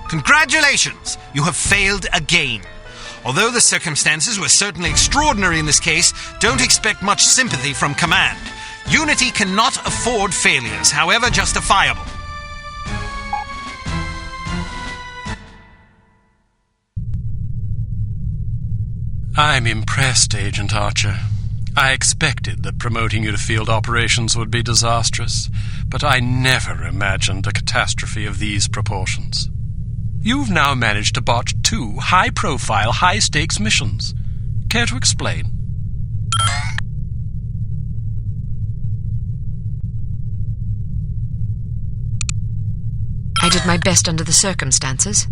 Congratulations! You have failed again. Although the circumstances were certainly extraordinary in this case, don't expect much sympathy from command. Unity cannot afford failures, however justifiable. I'm impressed, Agent Archer. I expected that promoting you to field operations would be disastrous, but I never imagined a catastrophe of these proportions. You've now managed to botch 2 high-profile, high-stakes missions. Care to explain? I did my best under the circumstances.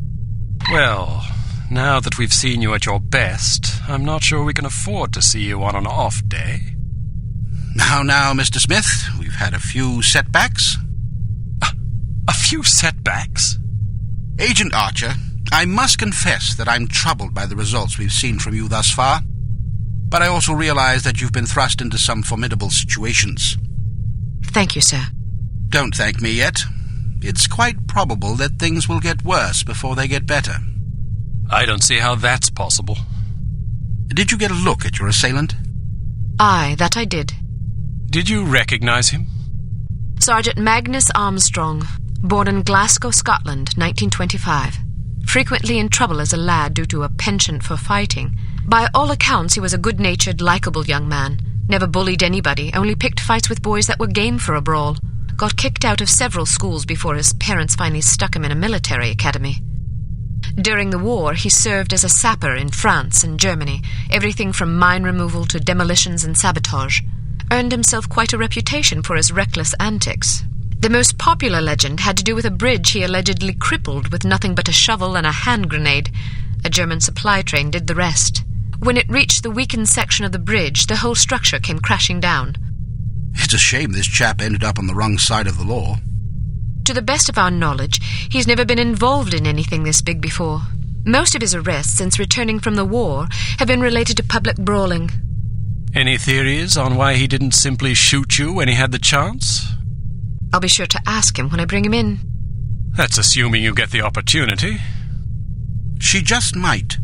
Well, now that we've seen you at your best, I'm not sure we can afford to see you on an off day. Now, Mr. Smith, we've had a few setbacks. A few setbacks? Agent Archer, I must confess that I'm troubled by the results we've seen from you thus far, but I also realize that you've been thrust into some formidable situations. Thank you, sir. Don't thank me yet. It's quite probable that things will get worse before they get better. I don't see how that's possible. Did you get a look at your assailant? Aye, that I did. Did you recognize him? Sergeant Magnus Armstrong, born in Glasgow, Scotland, 1925. Frequently in trouble as a lad due to a penchant for fighting. By all accounts, he was a good-natured, likable young man. Never bullied anybody, only picked fights with boys that were game for a brawl. Got kicked out of several schools before his parents finally stuck him in a military academy. During the war, he served as a sapper in France and Germany, everything from mine removal to demolitions and sabotage. Earned himself quite a reputation for his reckless antics. The most popular legend had to do with a bridge he allegedly crippled with nothing but a shovel and a hand grenade. A German supply train did the rest. When it reached the weakened section of the bridge, the whole structure came crashing down. It's a shame this chap ended up on the wrong side of the law. To the best of our knowledge, he's never been involved in anything this big before. Most of his arrests since returning from the war have been related to public brawling. Any theories on why he didn't simply shoot you when he had the chance? I'll be sure to ask him when I bring him in. That's assuming you get the opportunity. She just might.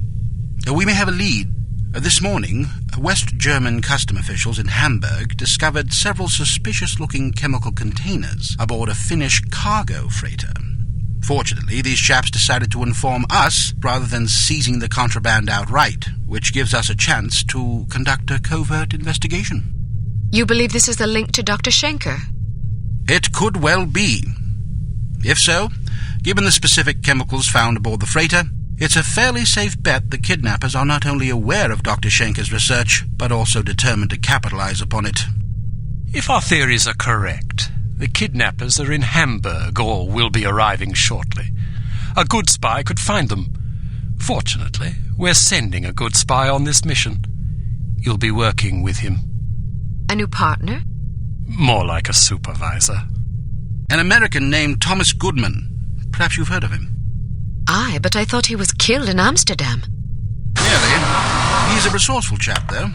We may have a lead. This morning, West German custom officials in Hamburg discovered several suspicious-looking chemical containers aboard a Finnish cargo freighter. Fortunately, these chaps decided to inform us rather than seizing the contraband outright, which gives us a chance to conduct a covert investigation. You believe this is the link to Dr. Schenker? It could well be. If so, given the specific chemicals found aboard the freighter, it's a fairly safe bet the kidnappers are not only aware of Dr. Schenker's research, but also determined to capitalize upon it. If our theories are correct, the kidnappers are in Hamburg or will be arriving shortly. A good spy could find them. Fortunately, we're sending a good spy on this mission. You'll be working with him. A new partner? More like a supervisor. An American named Thomas Goodman. Perhaps you've heard of him. Aye, but I thought he was killed in Amsterdam. Nearly. He's a resourceful chap, though.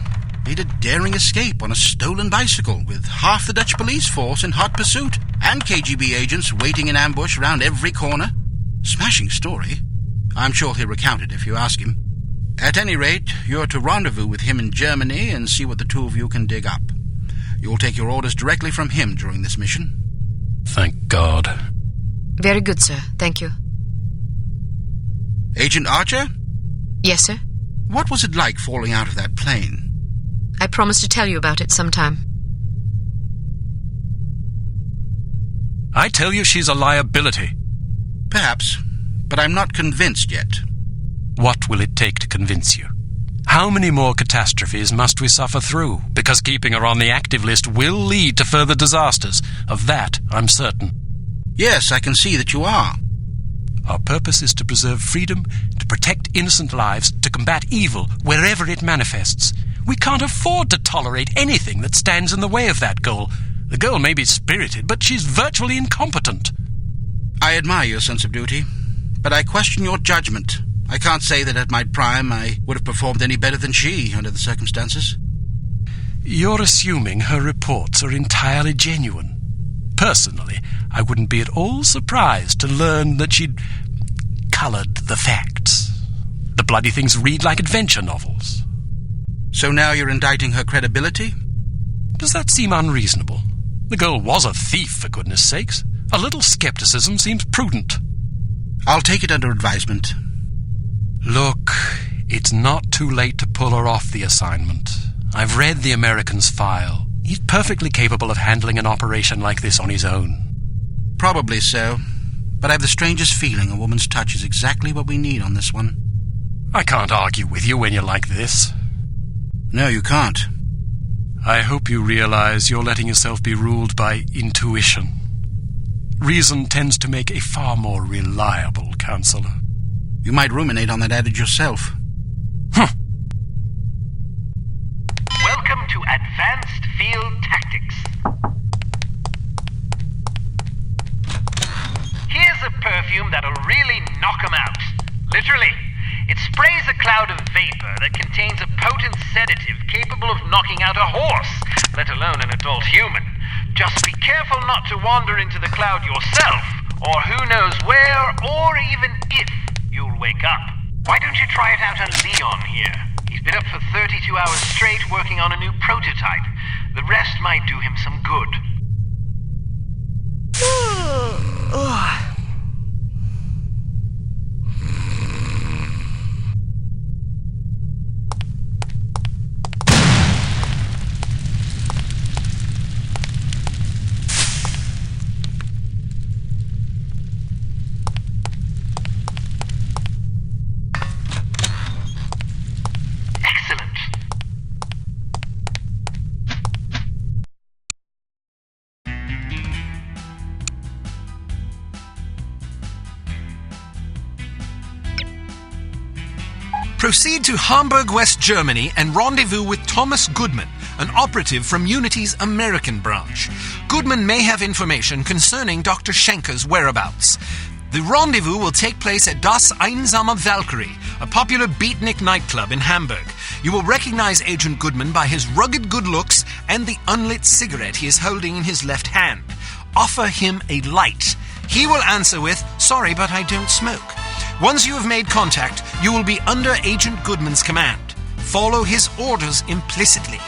Made a daring escape on a stolen bicycle with half the Dutch police force in hot pursuit and KGB agents waiting in ambush around every corner. Smashing story. I'm sure he'll recount it if you ask him. At any rate, you're to rendezvous with him in Germany and see what the two of you can dig up. You'll take your orders directly from him during this mission. Thank God. Very good, sir. Thank you. Agent Archer? Yes, sir? What was it like falling out of that plane? I promise to tell you about it sometime. I tell you she's a liability. Perhaps, but I'm not convinced yet. What will it take to convince you? How many more catastrophes must we suffer through? Because keeping her on the active list will lead to further disasters. Of that, I'm certain. Yes, I can see that you are. Our purpose is to preserve freedom, to protect innocent lives, to combat evil wherever it manifests. We can't afford to tolerate anything that stands in the way of that goal. The girl may be spirited, but she's virtually incompetent. I admire your sense of duty, but I question your judgment. I can't say that at my prime I would have performed any better than she under the circumstances. You're assuming her reports are entirely genuine. Personally, I wouldn't be at all surprised to learn that she'd coloured the facts. The bloody things read like adventure novels. So now you're indicting her credibility? Does that seem unreasonable? The girl was a thief, for goodness sakes. A little skepticism seems prudent. I'll take it under advisement. Look, it's not too late to pull her off the assignment. I've read the American's file. He's perfectly capable of handling an operation like this on his own. Probably so. But I have the strangest feeling a woman's touch is exactly what we need on this one. I can't argue with you when you're like this. No, you can't. I hope you realize you're letting yourself be ruled by intuition. Reason tends to make a far more reliable counselor. You might ruminate on that adage yourself. Welcome to Advanced Field Tactics. Here's a perfume that'll really knock 'em out. Literally. It sprays a cloud of vapor that contains a potent sedative capable of knocking out a horse, let alone an adult human. Just be careful not to wander into the cloud yourself, or who knows where, or even if you'll wake up. Why don't you try it out on Leon here? He's been up for 32 hours straight working on a new prototype. The rest might do him some good. Proceed to Hamburg, West Germany, and rendezvous with Thomas Goodman, an operative from Unity's American branch. Goodman may have information concerning Dr. Schenker's whereabouts. The rendezvous will take place at Das Einsame Valkyrie, a popular beatnik nightclub in Hamburg. You will recognize Agent Goodman by his rugged good looks and the unlit cigarette he is holding in his left hand. Offer him a light. He will answer with, "Sorry, but I don't smoke." Once you have made contact, you will be under Agent Goodman's command. Follow his orders implicitly.